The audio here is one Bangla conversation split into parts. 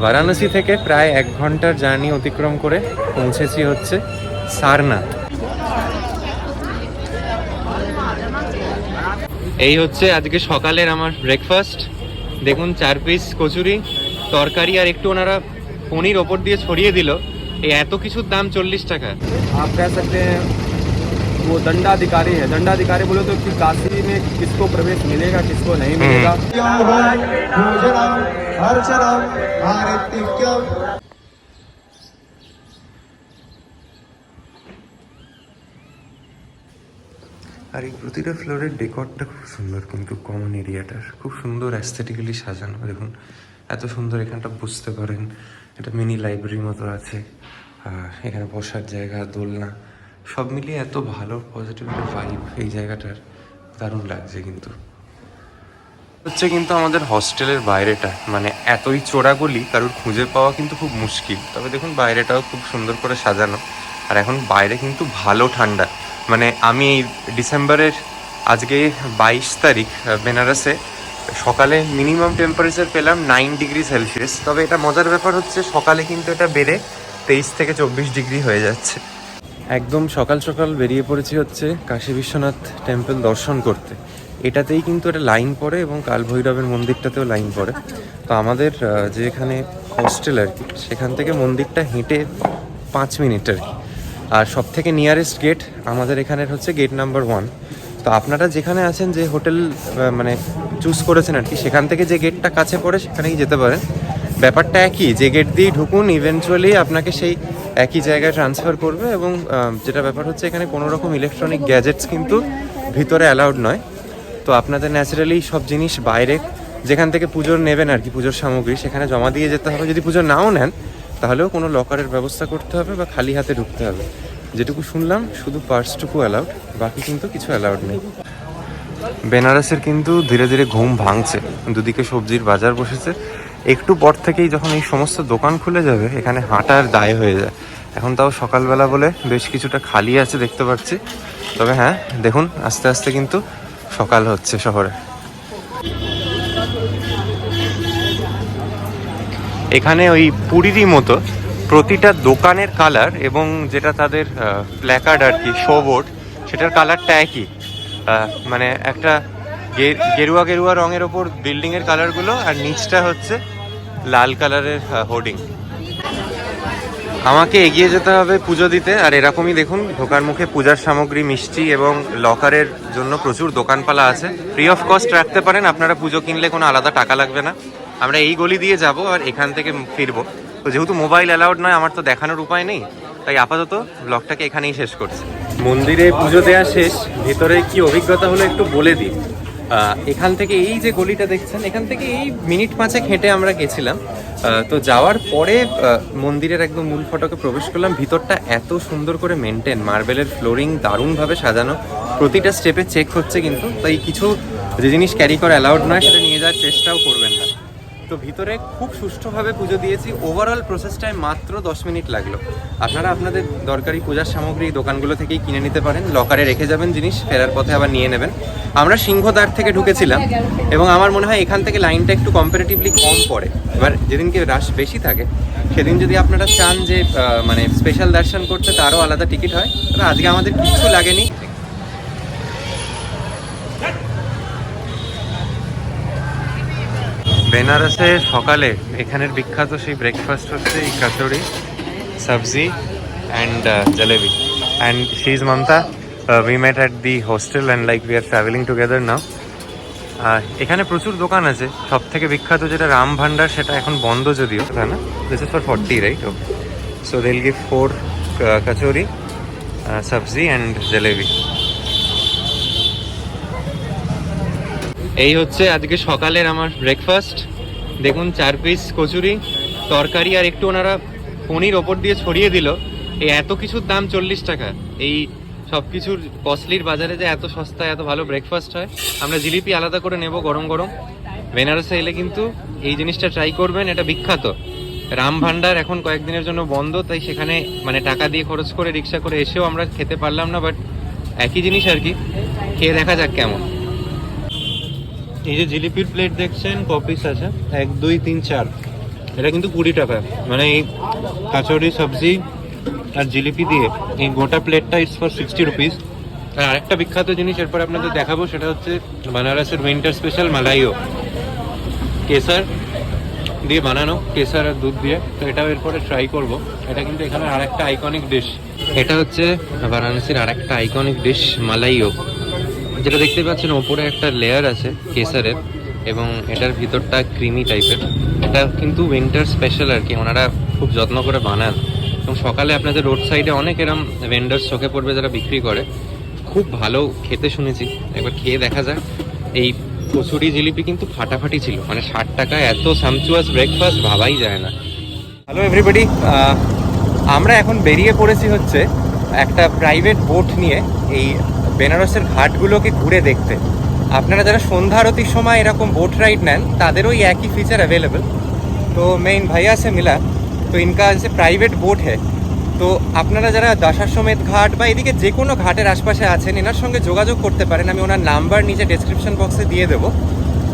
বারাণসী থেকে প্রায় 1 ঘন্টার জার্নি অতিক্রম করে পৌঁছেছি হচ্ছে সারনাথ। এই হচ্ছে আজকে সকালের আমার ব্রেকফাস্ট। দেখুন 4 পিস কচুরি, তরকারি আর একটু ওনারা পনির ওপর দিয়ে ছড়িয়ে দিল। এই এত কিছুর দাম 40 টাকা। आप कह सकते हैं वो दंडाधिकारी है। दंडाधिकारी बोले तो कि काशी में किसको प्रवेश मिलेगा, किसको नहीं मिलेगा। আর এই প্রতিটা ফ্লোরের ডেকরটা খুব সুন্দর, কিন্তু কমন এরিয়াটার খুব সুন্দর অ্যাস্থেটিক্যালি সাজানো। দেখুন এত সুন্দর, এখানটা বুঝতে পারেন এটা মিনি লাইব্রেরির মতো আছে। এখানে বসার জায়গা, দোলনা, সব মিলিয়ে এত ভালো পজিটিভ একটা ভাইব এই জায়গাটার, দারুণ লাগছে। কিন্তু হচ্ছে কিন্তু আমাদের হস্টেলের বাইরেটা, মানে এতই চোরাগুলি কারোর খুঁজে পাওয়া কিন্তু খুব মুশকিল। তবে দেখুন বাইরেটাও খুব সুন্দর করে সাজানো। আর এখন বাইরে কিন্তু ভালো ঠান্ডা, মানে আমি ডিসেম্বরের আজকে 22 তারিখ বেনারসে সকালে মিনিমাম টেম্পারেচার পেলাম 9 ডিগ্রি সেলসিয়াস। তবে এটা মজার ব্যাপার হচ্ছে সকালে কিন্তু এটা বেড়ে 23 থেকে 24 ডিগ্রি হয়ে যাচ্ছে। একদম সকাল সকাল বেরিয়ে পড়েছি হচ্ছে কাশী বিশ্বনাথ টেম্পল দর্শন করতে। এটাতেই কিন্তু একটা লাইন পড়ে এবং কাল ভৈরবের মন্দিরটাতেও লাইন পড়ে। তো আমাদের যে এখানে হোস্টেল আর কি, সেখান থেকে মন্দিরটা হেঁটে 5 মিনিট আর কি। আর সব থেকে নিয়ারেস্ট গেট আমাদের এখানের হচ্ছে গেট নাম্বার 1। তো আপনারা যেখানে আছেন, যে হোটেল মানে চুজ করেছেন আর কি, সেখান থেকে যে গেটটা কাছে পড়ে সেখানেই যেতে পারেন। ব্যাপারটা একই, যে গেট দিয়েই ঢুকুন ইভেনচুয়ালি আপনাকে সেই একই জায়গায় ট্রান্সফার করবে। এবং যেটা ব্যাপার হচ্ছে এখানে কোনো রকম ইলেকট্রনিক গ্যাজেটস কিন্তু ভিতরে অ্যালাউড নয়। তো আপনাদের ন্যাচারালি সব জিনিস বাইরে যেখান থেকে পুজোর নেবেন আর কি, পুজোর সামগ্রী, সেখানে জমা দিয়ে যেতে হবে। যদি পুজো নাও নেন তাহলেও কোনো লকারের ব্যবস্থা করতে হবে বা খালি হাতে ঢুকতে হবে। যেটুকু শুনলাম শুধু পার্সটুকু অ্যালাউড, বাকি কিন্তু কিছু অ্যালাউড নেই। বেনারসের কিন্তু ধীরে ধীরে ঘুম ভাঙছে, দুদিকে সবজির বাজার বসেছে। একটু পর থেকেই যখন এই সমস্ত দোকান খুলে যাবে, এখানে হাঁটার দায় হয়ে যায়। এখন তাও সকালবেলা বলে বেশ কিছুটা খালি আছে দেখতে পাচ্ছি। তবে হ্যাঁ, দেখুন আস্তে আস্তে কিন্তু সকাল হচ্ছে শহরে। এখানে ওই পুরীরই মতো প্রতিটা দোকানের কালার এবং যেটা তাদের প্ল্যাকার্ড আর কি, শো বোর্ড, সেটার কালারটা একই। মানে একটা গেরুয়া গেরুয়া রঙের ওপর বিল্ডিংয়ের কালারগুলো, আর নিচটা হচ্ছে লাল কালারের হোর্ডিং। আমাকে এগিয়ে যেতে হবে পুজো দিতে। আর এরকমই দেখুন ঢোকার মুখে পূজার সামগ্রী, মিষ্টি এবং লকারের জন্য প্রচুর দোকানপালা আছে। ফ্রি অফ কস্ট রাখতে পারেন আপনারা, পুজো কিনলে কোনো আলাদা টাকা লাগবে না। আমরা এই গলি দিয়ে যাব আর এখান থেকে ফিরবো। তো যেহেতু মোবাইল অ্যালাউড নয়, আমার তো দেখানোর উপায় নেই, তাই আপাতত ব্লগটাকে এখানেই শেষ করছি। মন্দিরে পুজো দেওয়া শেষ, ভেতরে কি অভিজ্ঞতা হলো একটু বলে দিই। এখান থেকে এই যে গলিটা দেখছেন, এখান থেকে এই মিনিট 5 হেঁটে আমরা গেছিলাম। তো যাওয়ার পরে মন্দিরের একদম মূল ফটকে প্রবেশ করলাম। ভিতরটা এত সুন্দর করে মেনটেন, মার্বেলের ফ্লোরিং দারুণভাবে সাজানো, প্রতিটা স্টেপে চেক হচ্ছে কিন্তু। তাই কিছু যে জিনিস ক্যারি করা অ্যালাউড নয় সেটা নিয়ে যাওয়ার চেষ্টাও করবেন না। তো ভিতরে খুব সুষ্ঠুভাবে পুজো দিয়েছি। ওভারঅল প্রসেসটায় মাত্র 10 মিনিট লাগলো। আপনারা আপনাদের দরকারি পূজার সামগ্রী দোকানগুলো থেকেই কিনে নিতে পারেন, লকারে রেখে যাবেন জিনিস, ফেরার পথে আবার নিয়ে নেবেন। আমরা সিংহদ্বার থেকে ঢুকেছিলাম এবং আমার মনে হয় এখান থেকে লাইনটা একটু কম্পারেটিভলি কম পড়ে। এবার যেদিনকে রাশ বেশি থাকে সেদিন যদি আপনারা চান যে মানে স্পেশাল দর্শন করতে, তারও আলাদা টিকিট হয়। তবে আজকে আমাদের কিচ্ছু লাগেনি। বেনারসে সকালে এখানের বিখ্যাত সেই ব্রেকফাস্ট হচ্ছে এই kachori, sabzi and jalebi. And she is Mamata. We met at the hostel and like we are travelling together now. এখানে প্রচুর দোকান আছে। সব থেকে বিখ্যাত যেটা রাম ভান্ডার, সেটা এখন বন্ধ যদিও, তাই না? This is for 40, right? Okay, so they will give 4 kachori, sabzi and jalebi. এই হচ্ছে আজকে সকালের আমার ব্রেকফাস্ট। দেখুন 4 পিস কচুরি, তরকারি আর একটু ওনারা পনির ওপর দিয়ে ছড়িয়ে দিল। এই এত কিছুর দাম 40 টাকা। এই সব কিছুর কস্টলির বাজারে যে এত সস্তায় এত ভালো ব্রেকফাস্ট হয়। আমরা জিলিপি আলাদা করে নেব গরম গরম। বেনারসে এলে কিন্তু এই জিনিসটা ট্রাই করবেন, এটা বিখ্যাত। রাম ভান্ডার এখন কয়েকদিনের জন্য বন্ধ, তাই সেখানে মানে টাকা দিয়ে খরচ করে রিক্সা করে এসেও আমরা খেতে পারলাম না, বাট একই জিনিস আর কি। খেয়ে দেখা যাক কেমন। এই যে জিলিপির প্লেট দেখছেন, ক পিস আছে? 1 2 3 4, এটা কিন্তু 20 টাকা, মানে এই কাচৌরি সবজি আর জিলিপি দিয়ে এই গোটা প্লেটটা ইটস ফর 60 রুপিস। আর আরেকটা বিখ্যাত জিনিস এরপর আপনাদের দেখাবো, সেটা হচ্ছে বানারসের উইন্টার স্পেশাল মালাইও, কেসার দিয়ে বানানো, কেসার আর দুধ দিয়ে। তো এটাও এরপরে ট্রাই করব। এটা কিন্তু এখানে আরেকটা আইকনিক ডিশ, এটা হচ্ছে বারাণসীর আরেকটা আইকনিক ডিশ মালাইও, যেটা দেখতে পাচ্ছেন ওপরে একটা লেয়ার আছে কেসারের এবং এটার ভিতরটা ক্রিমি টাইপের। এটা কিন্তু উইন্টার স্পেশাল আর কি, ওনারা খুব যত্ন করে বানান। এবং সকালে আপনাদের রোড সাইডে অনেক এরম ভেন্ডার্স চোখে পড়বে যারা বিক্রি করে, খুব ভালো খেতে শুনেছি, একবার খেয়ে দেখা যায়। এই কচুরি জিলিপি কিন্তু ফাটাফাটি ছিল, মানে 60 টাকায় এত সামচুয়াস ব্রেকফাস্ট ভাবাই যায় না। হ্যালো এভরিবডি, আমরা এখন বেরিয়ে পড়েছি হচ্ছে একটা প্রাইভেট বোট নিয়ে এই বেনারসের ঘাটগুলোকে ঘুরে দেখতে। আপনারা যারা সন্ধ্যা আরতির সময় এরকম বোট রাইড নেন তাদেরও এই একই फीचर अवेलेबल। तो मैं इन भैया से मिला, तो इनका जैसे प्राइवेट बोट है। তো আপনারা যারা দশাশ্বমেধ ঘাট বা এদিকে যে কোনো ঘাটের আশপাশে আছেন এনার সঙ্গে যোগাযোগ করতে পারেন। আমি ওনার নাম্বার নিচে ডেসক্রিপশন বক্সে দিয়ে দেবো।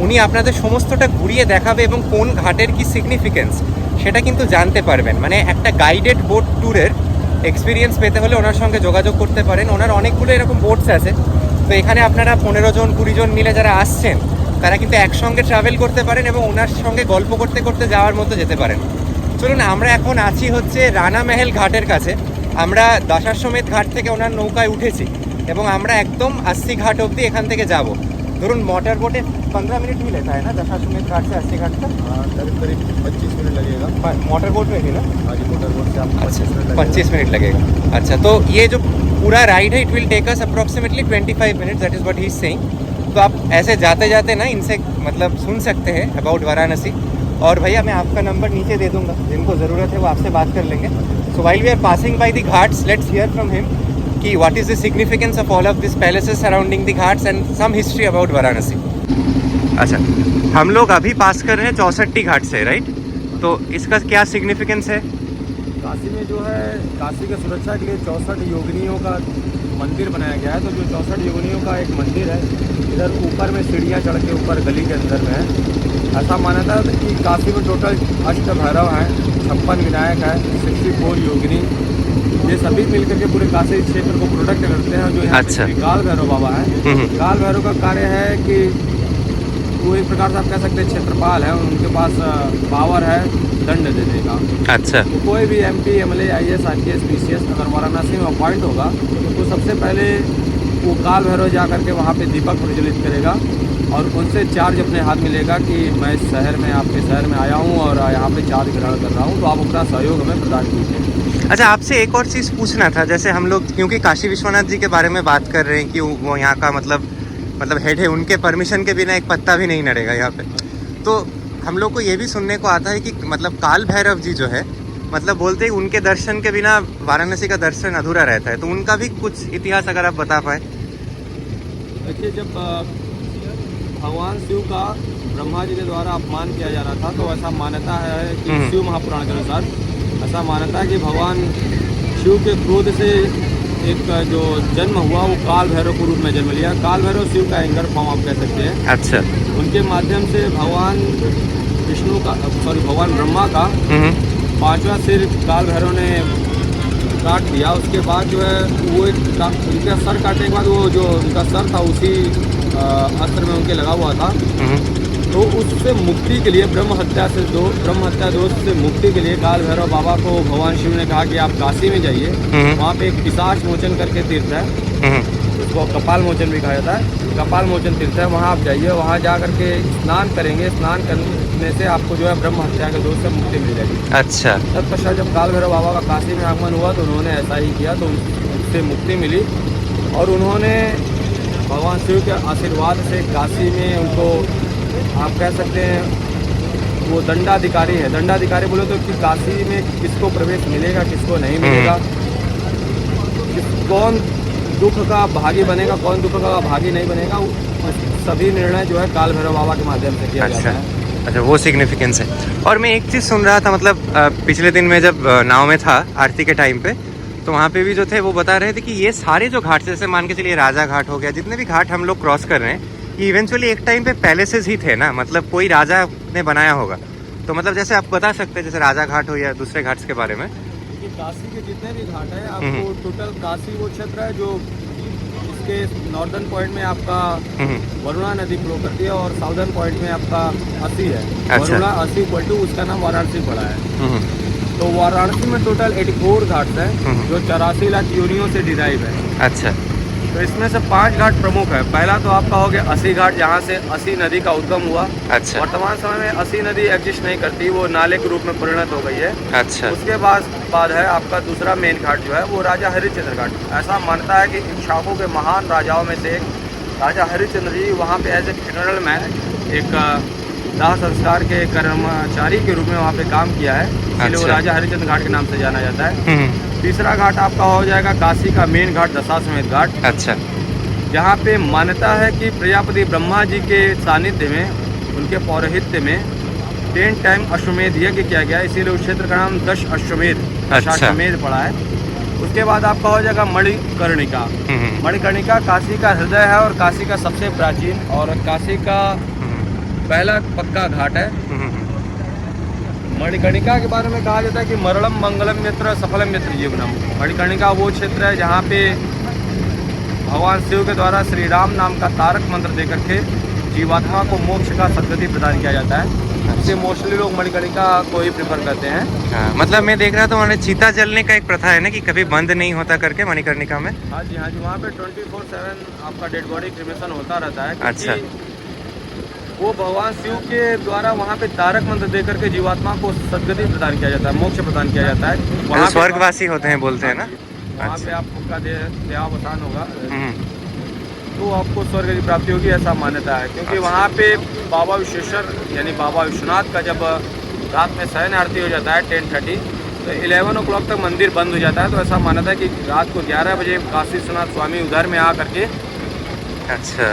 উনি আপনাদের সমস্তটা ঘুরিয়ে দেখাবে এবং কোন ঘাটের কি সিগনিফিকেন্স সেটা কিন্তু জানতে পারবেন। মানে একটা গাইডেড বোট ট্যুরের এক্সপিরিয়েন্স পেতে হলে ওনার সঙ্গে যোগাযোগ করতে পারেন। ওনার অনেকগুলো এরকম বোটস আছে, তো এখানে আপনারা 15 জন 20 জন মিলে যারা আসছেন তারা কিন্তু একসঙ্গে ট্রাভেল করতে পারেন এবং ওনার সঙ্গে গল্প করতে করতে যাওয়ার মতো যেতে পারেন। চলুন, আমরা এখন আছি হচ্ছে রানা মহল ঘাটের কাছে। আমরা দশাশ্বমেধ ঘাট থেকে ওনার নৌকায় উঠেছি এবং আমরা একদম 80 ঘাট অবধি এখান থেকে যাব। ধরুন मोटर बोटे 15 मिनट ही लेता है ना दशाश्वमेध घाट से 80 घाट तक? करीब करीब 25 मिनट लगेगा। मोटर बोट में ही ना? हाँ जी, मोटर बोट से आप 25 मिनट लगेगा। अच्छा, तो ये जो पूरा राइड है it will take us approximately 25 minute, that is what he is saying. तो आप ऐसे जाते जाते ना इनसे मतलब सुन सकते हैं अबाउट वाराणसी। और भैया मैं आपका नंबर नीचे दे दूंगा, जिनको ज़रूरत है वो आपसे बात कर लेंगे। So while we are passing by the ghats, let's hear from him कि what is the significance of all of this palaces surrounding the ghats and some history about Varanasi. अच्छा, हम लोग अभी पास कर रहे हैं 64 घाट से, राइट? तो इसका क्या सिग्निफिकेंस है? काशी में जो है, काशी की सुरक्षा के लिए 64 योगिनियों का मंदिर बनाया गया है। तो जो 64 योगिनियों का एक मंदिर है, इधर ऊपर में सीढ़ियाँ चढ़ के ऊपर गली के अंदर में है। ऐसा मान्यता है कि काशी में टोटल 8 भैरव हैं, 56 विनायक है, 64 योगिनी, ये सभी मिलकर के पूरे काशी क्षेत्र को प्रोटेक्ट करते हैं। जो यहाँ अच्छा। पे काल भैरव बाबा है, काल भैरव का कार्य है कि वो एक प्रकार से आप कह सकते हैं क्षेत्रपाल है, उनके पास पावर है दंड देने का। अच्छा, तो कोई भी MP MLA IAS IPS PCS अगर वाराणसी में अपॉइंट होगा तो सबसे पहले वो काल भैरव जा करके वहाँ पे दीपक प्रज्वलित करेगा और उनसे चार्ज अपने हाथ में लेगा कि मैं इस शहर में, आपके शहर में आया हूँ और यहाँ पे चार्ज ग्रहण कर रहा हूँ, तो आप अपना सहयोग हमें प्रदान कीजिए। अच्छा, आपसे एक और चीज़ पूछना था। जैसे हम लोग क्योंकि काशी विश्वनाथ जी के बारे में बात कर रहे हैं कि वो यहाँ का मतलब हेड है, उनके परमिशन के बिना एक पत्ता भी नहीं नड़ेगा यहाँ पे। तो हम लोग को ये भी सुनने को आता है कि मतलब काल भैरव जी जो है, मतलब बोलते हैं उनके दर्शन के बिना वाराणसी का दर्शन अधूरा रहता है। तो उनका भी कुछ इतिहास अगर आप बता पाए। देखिए, जब भगवान शिव का ब्रह्मा जी के द्वारा अपमान किया जा रहा था तो ऐसा मान्यता है कि शिव महापुराण के अनुसार ऐसा मान्यता है कि भगवान शिव के क्रोध से एक जो जन्म हुआ वो काल भैरव के रूप में जन्म लिया। काल भैरव शिव का एंगर फॉर्म आप कह सकते हैं। अच्छा, उनके माध्यम से भगवान भगवान ब्रह्मा का 5वां सिर काल भैरव ने काट दिया। उसके बाद जो है वो उनका सर काटने के बाद वो जो उनका सर था उसी अस्त्र में उनके लगा हुआ था। तो उससे मुक्ति के लिए ब्रह्म हत्या दोष से मुक्ति के लिए काल भैरव बाबा को भगवान शिव ने कहा कि आप काशी में जाइए, वहाँ पे एक पिशाच मोचन करके तीर्थ है, उसको कपाल मोचन भी कहा जाता है, कपाल मोचन तीर्थ है, वहाँ आप जाइए, वहाँ जा करके स्नान करेंगे, स्नान करने से आपको जो है ब्रह्म हत्या के दोष से मुक्ति मिल जाएगी। अच्छा, तत्पश्चात जब काल भैरव बाबा का काशी में आगमन हुआ तो उन्होंने ऐसा ही किया, तो उससे मुक्ति मिली और उन्होंने भगवान शिव के आशीर्वाद से काशी में उनको आप कह सकते हैं वो दंडाधिकारी है। दंडाधिकारी बोले तो कि काशी में किसको प्रवेश मिलेगा, किसको नहीं मिलेगा, कौन दुख का भागी बनेगा, कौन दुख का भागी नहीं बनेगा, सभी निर्णय जो है काल भैरव बाबा के माध्यम से किया जाता है। अच्छा, वो सिग्निफिकेंस है। और मैं एक चीज़ सुन रहा था, मतलब पिछले दिन मैं जब नाव में था आरती के टाइम पे, तो वहाँ पे भी जो थे वो बता रहे थे कि ये सारे जो घाट, जैसे मान के चलिए राजा घाट हो गया, जितने भी घाट हम लोग क्रॉस कर रहे हैं, ये इवेंचुअली एक टाइम पे पैलेसेस ही थे ना, मतलब कोई राजा ने बनाया होगा। तो मतलब जैसे आप बता सकते हैं जैसे राजा घाट हो या दूसरे घाट्स के बारे में। कि काशी के जितने भी घाट है आपको टोटल काशी वो क्षेत्र है जो इसके नॉर्दर्न पॉइंट में आपका वरुणा नदी फ्लो करती है और साउदर्न पॉइंट में आपका अस्सी है। अच्छा। वरुणा 80 इक्वल टू उसका नाम वाराणसी पड़ा है। तो वाराणसी में टोटल 84 घाट है जो 84 लाख योनियों से डिराइव है। अच्छा। तो इसमें से 5 घाट प्रमुख है। पहला तो आपका हो गया अस्सी घाट जहाँ से अस्सी नदी का उद्गम हुआ। अच्छा। वर्तमान समय में अस्सी नदी एग्जिस्ट नहीं करती, वो नाले के रूप में परिणत हो गई है। अच्छा। उसके बाद है आपका दूसरा मेन घाट जो है वो राजा हरिश्चंद्र घाट। ऐसा मानता है कि इक्ष्वाकुओं के महान राजाओं में से एक राजा हरिश्चंद्र जी वहाँ पे एज ए फ्यूनरल मैन एक दाह संस्कार के कर्मचारी के रूप में वहाँ पे काम किया है, इसलिए वो राजा हरिश्चंद्र घाट के नाम से जाना जाता है। तीसरा घाट आपका हो जाएगा काशी का मेन घाट दशाश्वमेध घाट। अच्छा। जहाँ पे मान्यता है कि प्रजापति ब्रह्मा जी के सानिध्य में उनके पौरोहित्य में 10 टाइम अश्वमेध यज्ञ किया गया, इसीलिए उस क्षेत्र का नाम 10 अश्वमेध दशाश्वमेध पड़ा है। उसके बाद आपका हो जाएगा मणिकर्णिका। मणिकर्णिका काशी का हृदय है और काशी का सबसे प्राचीन और काशी का पहला पक्का घाट है। मणिकर्णिका के बारे में कहा जाता है कि मरणम मंगलम मित्र सफलम मित्र जीवनम। मणिकर्णिका वो क्षेत्र है जहाँ पे भगवान शिव के द्वारा श्री राम नाम का तारक मंत्र देकर के जीवात्मा को मोक्ष का सद्गति प्रदान किया जाता है। इससे मोस्टली लोग मणिकर्णिका को ही प्रेफर करते हैं। हाँ, मतलब मैं देख रहा था वहाँ चीता जलने का एक प्रथा है ना कि कभी बंद नहीं होता करके मणिकर्णिका में। हाँ जी, वहाँ पे 24/7 आपका डेड बॉडी क्रिमेशन होता रहता है। अच्छा। वो भगवान शिव के द्वारा वहाँ पे तारक मंत्र देकर के जीवात्मा को सद्गति प्रदान किया जाता है, मोक्ष प्रदान किया जाता है। वहाँ स्वर्गवासी होते हैं बोलते हैं ना। वहाँ पे आपका देहावसान होगा तो आपको स्वर्ग की प्राप्ति होगी, ऐसा मान्यता है। क्योंकि वहाँ पे बाबा विश्वेश्वर यानी बाबा विश्वनाथ का जब रात में शयन आरती हो जाता है 10:30 तो 11 o'clock तक मंदिर बंद हो जाता है। तो ऐसा मान्यता है कि रात को 11 बजे काशी विश्वनाथ स्वामी उधर में आ करके अच्छा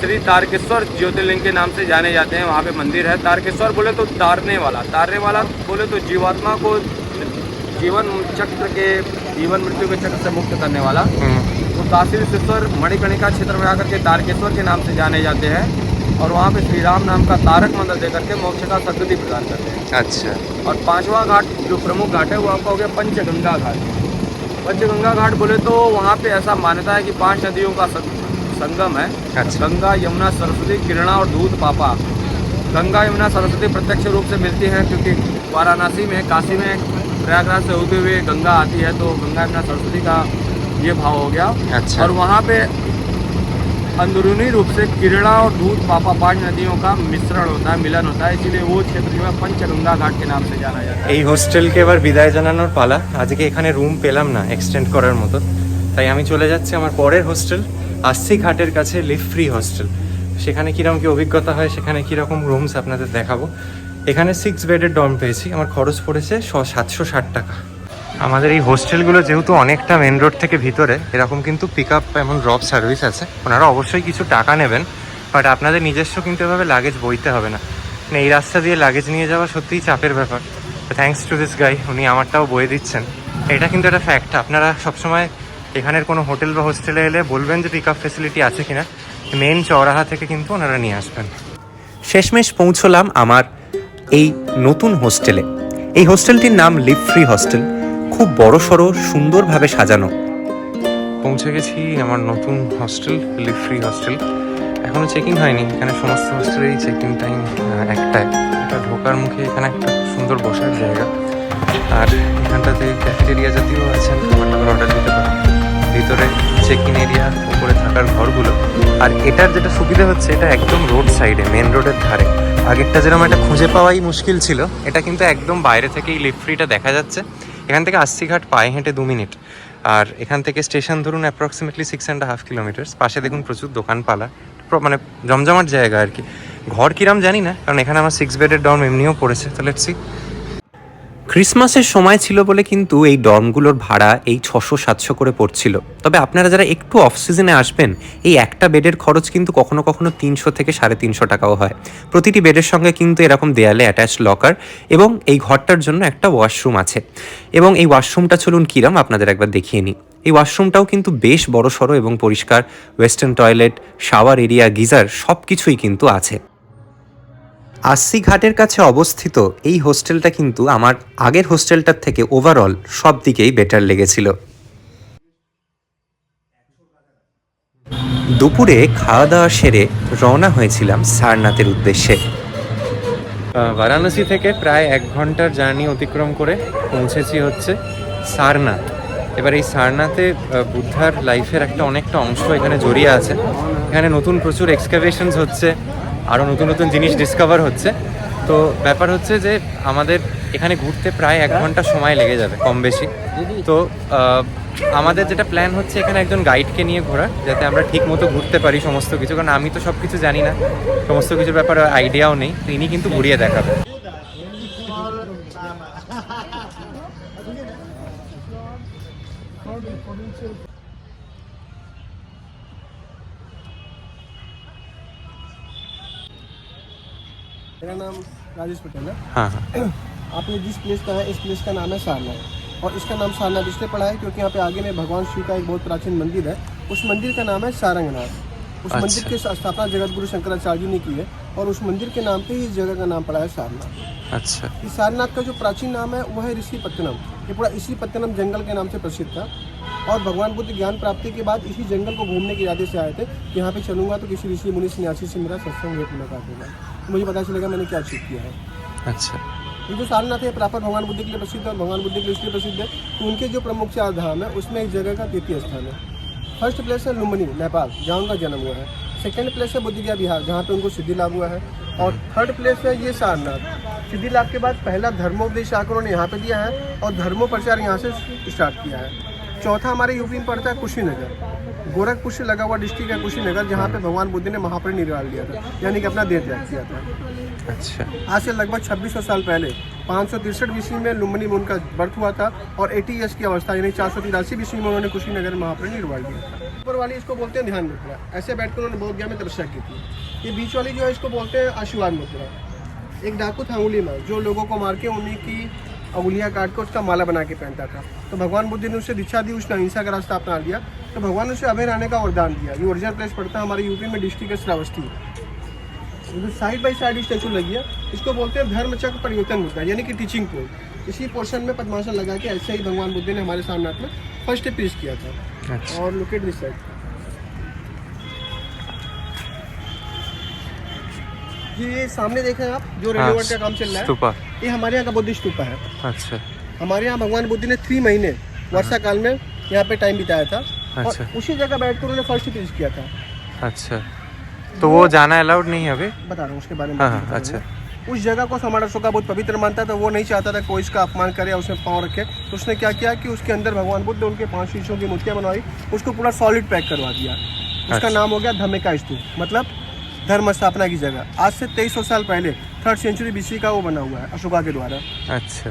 श्री तारकेश्वर ज्योतिर्लिंग के नाम से जाने जाते हैं। वहाँ पे मंदिर है। तारकेश्वर बोले तो तारने वाला बोले तो जीवात्मा को जीवन मृत्यु के चक्र से मुक्त करने वाला। तो काशी विश्वेश्वर मणिकर्णिका क्षेत्र में आकर के तारकेश्वर के नाम से जाने जाते हैं और वहाँ पे श्री राम नाम का तारक मंत्र देकर के मोक्ष का सद्गति प्रदान करते हैं। अच्छा। और 5वां घाट जो प्रमुख घाट है वो आपका हो गया पंचगंगा घाट। पंचगंगा घाट बोले तो वहाँ पे ऐसा मान्यता है कि 5 नदियों का संगम है। अच्छा। गंगा यमुना सरस्वती किरणा और दूध पापा। गंगा यमुना सरस्वती प्रत्यक्ष रूप से मिलती हैं क्योंकि वाराणसी में काशी में प्रयागराज से होते हुए गंगा आती है, तो गंगा यमुना सरस्वती का ये भाव हो गया। अच्छा। और वहाँ पे अंदरूनी रूप से किरणा और दूध पापा 5 नदियों का मिश्रण होता है, मिलन होता है, इसीलिए वो क्षेत्र जो है पंचगंगा घाट के नाम से जाना जाता है। এই হোস্টেলকে এবার বিদায় জানানোর পালা। আজকে এখানে রুম পেলাম না এক্সটেন্ড করার মতো, তাই আমি চলে যাচ্ছি আমার পরের হোস্টেল আশি ঘাটের কাছে লিভ ফ্রি হোস্টেল। সেখানে কীরকম কী অভিজ্ঞতা হয়, সেখানে কীরকম রুমস আপনাদের দেখাবো। এখানে 6 বেডের ডর্ম পেয়েছি, আমার খরচ পড়েছে 760 টাকা। আমাদের এই হোস্টেলগুলো যেহেতু অনেকটা মেন রোড থেকে ভিতরে, এরকম কিন্তু পিক আপ এবং ড্রপ সার্ভিস আছে। ওনারা অবশ্যই কিছু টাকা নেবেন, বাট আপনাদের নিজস্ব কিন্তু এভাবে লাগেজ বইতে হবে না। মানে এই রাস্তা দিয়ে লাগেজ নিয়ে যাওয়া সত্যিই চাপের ব্যাপার। থ্যাঙ্কস টু দিস গাই, উনি আমারটাও বয়ে দিচ্ছেন। এটা কিন্তু একটা ফ্যাক্ট। আপনারা সবসময় এখানের কোনো হোটেল বা হোস্টেলে এলে বলবেন যে পিক আপ ফেসিলিটি আছে কিনা, মেন চৌরাহা থেকে কিন্তু ওনারা নিয়ে আসবেন। শেষমেশ পৌঁছলাম আমার এই নতুন হোস্টেলে। এই হোস্টেলটির নাম লিভ ফ্রি হোস্টেল। খুব বড় সড়ো সুন্দরভাবে সাজানো। পৌঁছে গেছি আমার নতুন হোস্টেল লিভ ফ্রি হোস্টেল। এখনও চেকিং হয়নি, এখানে সমস্ত হোস্টেলেরই চেকিং টাইম একটাই। এটা ঢোকার মুখে এখানে একটা সুন্দর বসার জায়গা, আর এখানটাতে ক্যাফেটেরিয়া জাতীয় আছেন, খাবার অর্ডার দিতে পারেন। ভিতরে চেক ইন এরিয়া, উপরে থাকার ঘরগুলো। আর এটার যেটা সুবিধা হচ্ছে, এটা একদম রোড সাইডে, মেন রোডের ধারে। আগেরটা যেরকম একটা খুঁজে পাওয়াই মুশকিল ছিল, এটা কিন্তু একদম বাইরে থেকেই লিভ ফ্রিটা দেখা যাচ্ছে। এখান থেকে 80 ঘাট পায়ে হেঁটে 2 মিনিট, আর এখান থেকে স্টেশন ধরুন অ্যাপ্রক্সিমেটলি 6.5 কিলোমিটার। পাশে দেখুন প্রচুর দোকানপালা, মানে জমজমাট জায়গা আর কি। ঘর কিরাম জানি না, কারণ এখানে আমার 6 বেডের ডর্ম এমনিও পড়েছে। তো লেটস সি। ক্রিসমাসের সময় ছিল বলে কিন্তু এই ডর্মগুলোর ভাড়া এই 600-700 করে পড়ছিল। তবে আপনারা যারা একটু অফ সিজনে আসবেন, এই একটা বেডের খরচ কিন্তু কখনো কখনো 300 থেকে 350 টাকাও হয়। প্রতিটি বেডের সঙ্গে কিন্তু এরকম দেয়ালে অ্যাটাচ লকার এবং এই ঘরটার জন্য একটা ওয়াশরুম আছে। এবং এই ওয়াশরুমটা চলুন কিরাম আপনাদের একবার দেখিয়ে নিই। এই ওয়াশরুমটাও কিন্তু বেশ বড় সড়ো এবং পরিষ্কার। Western toilet, shower area, geyser সব কিছুই কিন্তু আছে। আশি ঘাটের কাছে অবস্থিত এই হোস্টেলটা কিন্তু আমার আগের হোস্টেলটার থেকে ওভারঅল সব দিকেই বেটার লেগেছিল। দুপুরে খাওয়া দাওয়া সেরে রওনা হয়েছিলাম সারনাথের উদ্দেশ্যে। বারাণসী থেকে প্রায় 1 ঘন্টার জার্নি অতিক্রম করে পৌঁছেছি হচ্ছে সারনাথ। এবার এই সারনাথে বুদ্ধার লাইফের একটা অনেকটা অংশ এখানে জড়িয়ে আছে। এখানে নতুন প্রচুর এক্সকাভেশনস হচ্ছে, আরও নতুন নতুন জিনিস ডিসকভার হচ্ছে। তো ব্যাপার হচ্ছে যে আমাদের এখানে ঘুরতে প্রায় 1 ঘন্টা সময় লেগে যাবে কম বেশি। তো আমাদের যেটা প্ল্যান হচ্ছে এখানে একজন গাইডকে নিয়ে ঘোরা, যাতে আমরা ঠিক মতো ঘুরতে পারি সমস্ত কিছু, কারণ আমি তো সব কিছু জানি না, সমস্ত কিছুর ব্যাপারে আইডিয়াও নেই। তো ইনি কিন্তু ঘুরিয়ে দেখাবে। मेरा नाम राजेश पटेल है। हाँ हाँ आपने जिस प्लेस का है, इस प्लेस का नाम है सारनाथ, और इसका नाम सारनाथ इसलिए पड़ा है क्योंकि यहाँ पे आगे में भगवान शिव का एक बहुत प्राचीन मंदिर है। उस मंदिर का नाम है सारंगनाथ। उस अच्छा। मंदिर की स्थापना जगत गुरु शंकराचार्य जी ने की है, और उस मंदिर के नाम पे ही इस जगह का नाम पड़ा है सारनाथ। अच्छा इस सारनाथ का जो प्राचीन नाम है वह है ऋषि पत्तनम। ये पूरा ऋषि पत्तनम जंगल के नाम से प्रसिद्ध था, और भगवान बुद्ध ज्ञान प्राप्ति के बाद इसी जंगल को घूमने के इरादे से आए थे। यहाँ पे चलूंगा तो किसी ऋषि मुनि सन्यासी से मेरा सत्संग भेंट मुलाकात होगा, तो मुझे पता चलेगा मैंने क्या अचीव किया है। अच्छा ये जो सारनाथ है प्रॉपर भगवान बुद्ध के लिए प्रसिद्ध है, और भगवान बुद्ध के लिए इसलिए प्रसिद्ध है कि उनके जो प्रमुख 4 धाम है उसमें एक जगह का द्वितीय स्थान है। फर्स्ट प्लेस है लुम्बिनी नेपाल, जहाँ उनका जन्म हुआ है। सेकंड प्लेस है बोधगया बिहार, जहाँ पे उनको सिद्धि लाभ हुआ है। और थर्ड प्लेस है ये सारनाथ। सिद्धि लाभ के बाद पहला धर्मोपदेश आकर उन्होंने यहाँ पे दिया है, और धर्मोप्रचार यहाँ से स्टार्ट किया है। चौथा हमारे यूपी में पड़ता है कुशीनगर, गोरखपुर से लगा हुआ डिस्ट्रिक्ट है कुशीनगर, जहाँ पे भगवान बुद्ध ने महापरिनिर्वाण लिया था, यानी कि अपना देह त्याग किया था। अच्छा आज से लगभग 2600 साल पहले 563 बीसी में लुम्बिनी में उनका बर्थ हुआ था, और 80 ईयर्स की अवस्था यानी 483 बीसी में उन्होंने कुशीनगर में महापरिनिर्वाण लिया था। ऊपर वाली इसको बोलते हैं ध्यान मुद्रा, ऐसे बैठकर उन्होंने बोध गया में तपस्या की थी। ये बीच वाली जो है इसको बोलते हैं आशीर्वाद मुद्रा। एक डाकू था अंगुली में, जो लोगों को मार के उन्हीं की अंगुलियाँ काट कर उसका माला बना के पहनता था। तो भगवान बुद्ध ने उसे दीक्षा दी, उसने अहिंसा का रास्ता अपना लिया, तो भगवान ने उसे अभय रहने का वरदान दिया। ये ओरिजिनल प्लेस पड़ता है हमारे यूपी में, डिस्ट्रिक्ट है Shravasti. Side by side statue लगी है, इसको बोलते हैं धर्म चक्र परिवर्तन मुद्रा, यानी कि टीचिंग पोल। इसी पोर्शन में पद्मासन लगा के ऐसे ही भगवान बुद्ध ने हमारे सारनाथ में फर्स्ट पीस किया था। अच्छा और लोकेट दिस साइड ये सामने देखें आप, जो रेलवे का काम चल रहा है, स्तूपा। ये हमारे यहाँ का बुद्ध स्तूपा है। अच्छा हमारे यहाँ भगवान बुद्ध ने 3 महीने वर्षा काल में यहाँ पे टाइम बिताया था, अच्छा। और उसी जगह बैठकर उन्होंने फर्स्ट पीस किया था। अच्छा, तो वो जाना अलाउड नहीं है अभी? बता रहा हूँ उसके बारे में। हाँ हाँ अच्छा उस जगह को हमारा अशोका बहुत पवित्र मानता था, वो नहीं चाहता था कोई इसका अपमान करे, उसमें पाँव रखे। तो उसने क्या किया कि उसके अंदर भगवान बुद्ध उनके 5 शीशों की मूर्तियाँ बनवाई, उसको पूरा सॉलिड पैक करवा दिया। उसका अच्छा। नाम हो गया धम्मिका स्तूप, मतलब धर्म स्थापना की जगह। आज से 2300 साल पहले 3rd सेंचुरी बीसी का वो बना हुआ है अशोका के द्वारा। अच्छा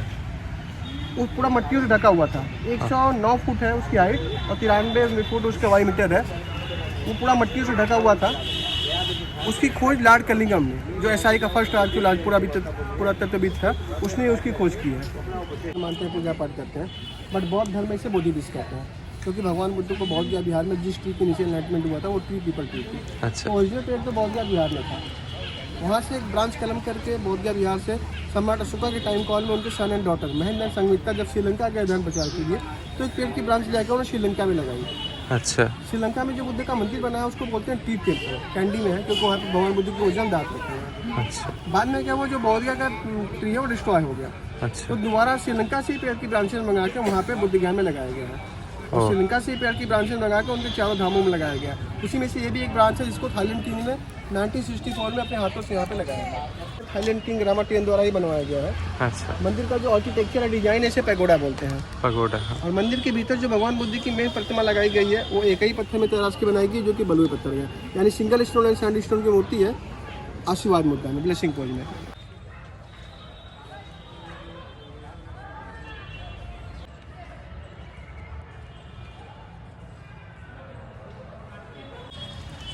वो पूरा मट्टियों से ढका हुआ था। 109 फुट है उसकी हाइट, और 93 फुट उसके वाई मीटर है। वो पूरा मट्टियों से ढका हुआ था। उसकी खोज लॉर्ड कलिंगम ने, जो एसआई का फर्स्ट आर्कियोलॉजिस्ट पुरातत्वविद था, उसने उसकी खोज की है। मानते हैं, पूजा पाठ करते हैं, बट बौद्ध धर्म में इसे बोधिबिस्ट कहते हैं, क्योंकि भगवान बुद्ध को बौद्ध गया बिहार में जिस ट्री के नीचे एनलाइटमेंट हुआ था वो ट्री पीपल ट्री थी। अच्छा तो ओरिजिनल पेड़ तो बौद्ध गया बिहार में था। वहाँ से एक ब्रांच कलम करके बौद्ध गया बिहार से सम्राट अशोका के टाइम कॉल में उनके सन एंड डॉटर महेंद्र संगमित्रा जब श्रीलंका गए धर्म प्रचार के लिए, तो एक पेड़ की ब्रांच लेकर उन्होंने श्रीलंका में लगाई। अच्छा श्रीलंका में जो बुद्ध का मंदिर बना है उसको बोलते हैं टी टेम्पल, कैंडी में है, क्योंकि वहाँ पे भगवान बुद्ध के वजन दांत रखे हैं। अच्छा बाद में क्या, वो जो बौद्ध गया का ट्री है वो डिस्ट्रॉय हो गया, अच्छा तो दोबारा श्रीलंका से ही पेड़ की ब्रांचेस मंगा के वहाँ पे बुद्ध गया में लगाया गया है। और श्रीलंका से ही पेड़ की ब्रांचेस मंगा के उनके 4 धामों में लगाया गया। उसी में से ये भी एक ब्रांच है जिसको थाईलैंड किंग ने 1964 में अपने हाथों से यहाँ पे लगाया है। थाईलैंड किंग रामाटेन द्वारा ही बनवाया गया है। अच्छा मंदिर का जो आर्किटेक्चर है, डिजाइन, ऐसे पैगोडा बोलते हैं। पगोडा हाँ। और मंदिर के भीतर जो भगवान बुद्ध की मेन प्रतिमा लगाई गई है वो एक ही पत्थर में तराश के बनाई गई, जो कि बलुई पत्थर है, यानी single stone and sand stone की मूर्ति है। आशीर्वाद मुद्रा में, ब्लेसिंग पोज में।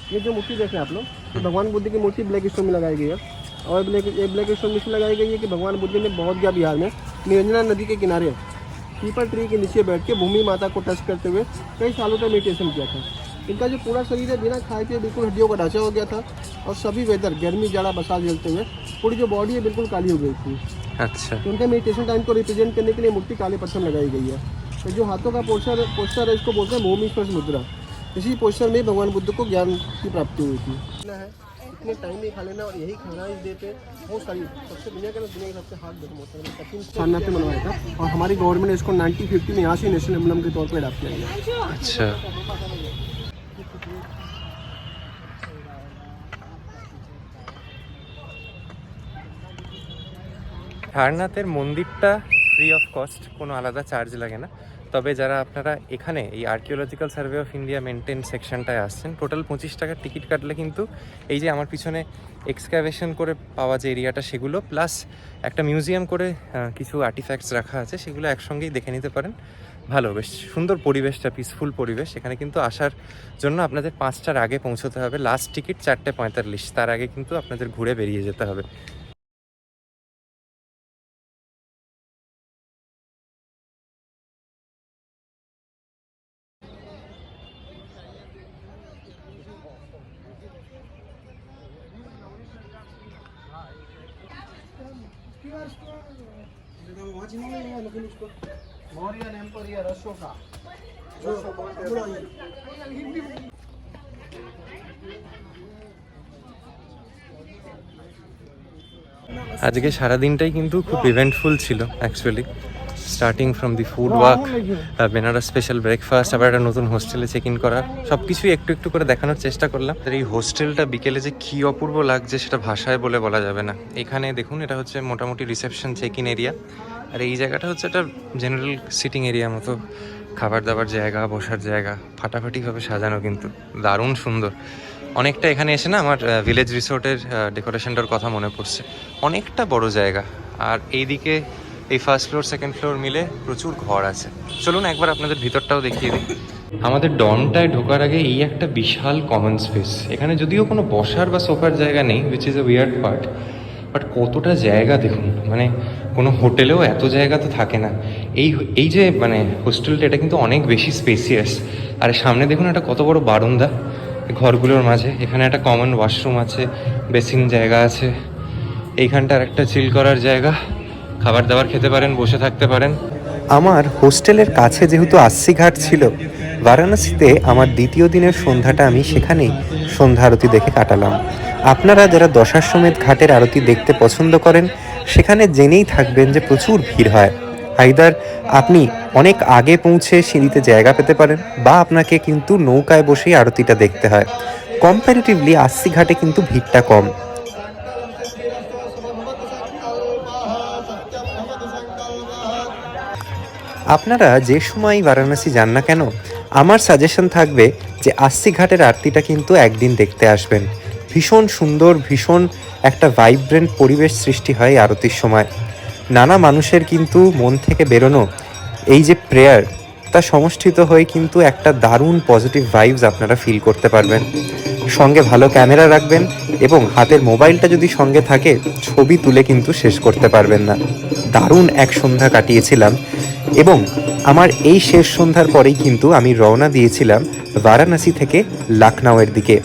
ये जो मूर्ति देख रहे हैं आप लोग, तो भगवान बुद्ध की मूर्ति ब्लैक स्टोन में लगाई गई है। और ब्लैक स्टोन में इसलिए लगाई गई है कि भगवान बुद्ध ने बौद्ध गया बिहार में निरंजना नदी के किनारे पीपल ट्री के नीचे बैठ के भूमि माता को टच करते हुए कई सालों तक मेडिटेशन किया था। इनका जो पूरा शरीर है बिना खाए पिए बिल्कुल हड्डियों का ढांचा हो गया था और सभी वेदर गर्मी जाड़ा बरसात झेलते हुए पूरी जो बॉडी है बिल्कुल काली हो गई थी। अच्छा, तो उनके मेडिटेशन टाइम को रिप्रेजेंट करने के लिए मूर्ति काले पत्थर लगाई गई है। तो जो हाथों का पोस्टर है इसको बोलते हैं भूमि स्पर्श मुद्रा। इसी पोस्टर में भगवान बुद्ध को ज्ञान की प्राप्ति हुई थी। इतने टाइम में खा लेना और यही खाना इस डे पे बहुत सारी सबसे दुनिया के सबसे हार्ड गर्म होता है कठिन सारनाथ में मनवाया था और हमारी गवर्नमेंट ने इसको 1950 में यहाँ से नेशनल एम्बलम के तौर पर अडॉप्ट किया गया। अच्छा। সারনাথের মন্দিরটা ফ্রি অফ কস্ট, কোনো আলাদা চার্জ লাগে না। তবে যারা আপনারা এখানে এই archaeological survey of India maintain সেকশনটায় আসছেন, টোটাল 25 টাকার টিকিট কাটলে কিন্তু এই যে আমার পিছনে এক্সকাভেশন করে পাওয়া যে এরিয়াটা সেগুলো প্লাস একটা মিউজিয়াম করে কিছু আর্টিফ্যাক্টস রাখা আছে সেগুলো একসঙ্গেই দেখে নিতে পারেন। ভালো, বেশ সুন্দর পরিবেশটা, পিসফুল পরিবেশ। এখানে কিন্তু আসার জন্য আপনাদের 5টার আগে পৌঁছতে হবে। লাস্ট টিকিট 4:45, তার আগে কিন্তু আপনাদের ঘুরে বেরিয়ে যেতে হবে। আজকে সারাদিনটাই কিন্তু খুব ইভেন্টফুল ছিল actually. Starting from the food walk, Benaras special breakfast, আবার একটা নতুন হোস্টেলে চেক ইন করা, সব কিছুই একটু একটু করে দেখানোর চেষ্টা করলাম। এই হোস্টেলটা বিকেলে যে কী অপূর্ব লাগছে সেটা ভাষায় বলে বলা যাবে না। এখানে দেখুন, এটা হচ্ছে মোটামুটি রিসেপশন চেক ইন এরিয়া, আর এই জায়গাটা হচ্ছে একটা জেনারেল সিটিং এরিয়া মতো, খাবার দাবার জায়গা, বসার জায়গা, ফাটাফাটিভাবে সাজানো, কিন্তু দারুণ সুন্দর। অনেকটা এখানে এসে না আমার ভিলেজ রিসোর্টের ডেকোরেশনটার কথা মনে পড়ছে। অনেকটা বড় জায়গা, আর এইদিকে এই ফার্স্ট ফ্লোর সেকেন্ড ফ্লোর মিলে প্রচুর ঘর আছে। চলুন একবার আপনাদের ভিতরটাও দেখিয়ে দিই। আমাদের ডর্মটায় ঢোকার আগে এই একটা বিশাল কমন স্পেস। এখানে যদিও কোনো বসার বা সোফার জায়গা নেই, which is a weird part, but কতটা জায়গা দেখুন। মানে কোনো হোটেলেও এত জায়গা তো থাকে না। এই যে মানে হোস্টেলটা, এটা কিন্তু অনেক বেশি স্পেসিয়াস। আর সামনে দেখুন একটা কত বড় বারান্দা ঘরগুলোর মাঝে। এখানে একটা কমন ওয়াশরুম আছে, বেসিন জায়গা আছে, এইখানটার একটা চিল করার জায়গা, খাবার দাবার খেতে পারেন, বসে থাকতে পারেন। আমার হোস্টেলের কাছে যেহেতু আস্সি ঘাট ছিল, বারাণসীতে আমার দ্বিতীয় দিনের সন্ধ্যাটা আমি সেখানেই সন্ধ্যা আরতি দেখে কাটালাম। আপনারা যারা দশাশ্বমেধ ঘাটের আরতি দেখতে পছন্দ করেন, সেখানে জেনেই থাকবেন যে প্রচুর ভিড় হয়। আইদার আপনি অনেক আগে পৌঁছে সিঁড়িতে জায়গা পেতে পারেন, বা আপনাকে কিন্তু নৌকায় বসেই আরতিটা দেখতে হয়। কম্প্যারেটিভলি আস্সি ঘাটে কিন্তু ভিড়টা কম। আপনারা যে সময় বারাণসী যান না কেন, আমার সাজেশন থাকবে যে আস্সি ঘাটের আরতিটা কিন্তু একদিন দেখতে আসবেন। ভীষণ সুন্দর, ভীষণ একটা ভাইব্রেন্ট পরিবেশ সৃষ্টি হয় আরতির সময়। নানা মানুষের কিন্তু মন থেকে বেরোনো এই যে প্রেয়ার, তা সমষ্টিত হয়ে কিন্তু একটা দারুণ পজিটিভ ভাইবস আপনারা ফিল করতে পারবেন। সঙ্গে ভালো ক্যামেরা রাখবেন এবং হাতের মোবাইলটা যদি সঙ্গে থাকে, ছবি তুলে কিন্তু শেষ করতে পারবেন না। দারুণ এক সন্ধ্যা কাটিয়েছিলাম এবং আমার এই শেষ সন্ধ্যার পরেই কিন্তু আমি রওনা দিয়েছিলাম বারাণসী থেকে লখনউয়ের দিকে,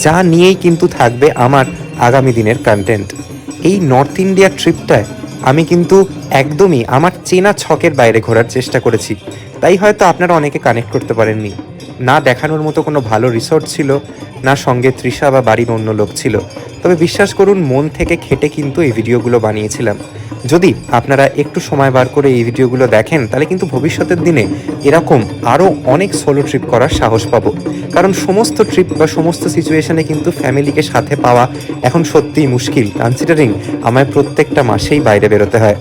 যা নিয়েই কিন্তু থাকবে আমার আগামী দিনের কন্টেন্ট। এই নর্থ ইন্ডিয়া ট্রিপটায় আমি কিন্তু একদমই আমার চেনা ছকের বাইরে ঘোরার চেষ্টা করেছি, তাই হয়তো আপনারা অনেকে কানেক্ট করতে পারেননি। না দেখানোর মতো কোনো ভালো রিসোর্ট ছিল, না সঙ্গে তৃষা বা বাড়ির অন্য লোক ছিল। তবে বিশ্বাস করুন, মন থেকে খেটে কিন্তু এই ভিডিওগুলো বানিয়েছিলাম। যদি আপনারা একটু সময় বার করে এই ভিডিওগুলো দেখেন, তাহলে কিন্তু ভবিষ্যতের দিনে এরকম আরও অনেক সোলো ট্রিপ করার সাহস পাবো। কারণ সমস্ত ট্রিপ বা সমস্ত সিচুয়েশনে কিন্তু ফ্যামিলিকে সাথে পাওয়া এখন সত্যিই মুশকিল, কনসিডারিং আমায় প্রত্যেকটা মাসেই বাইরে বেরোতে হয়।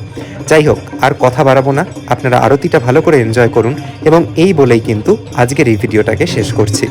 যাই হোক, আর কথা বাড়াবো না, আপনারা আরতিটা ভালো করে এনজয় করুন এবং এই বলেই কিন্তু আজকের এই ভিডিওটাকে শেষ করছি।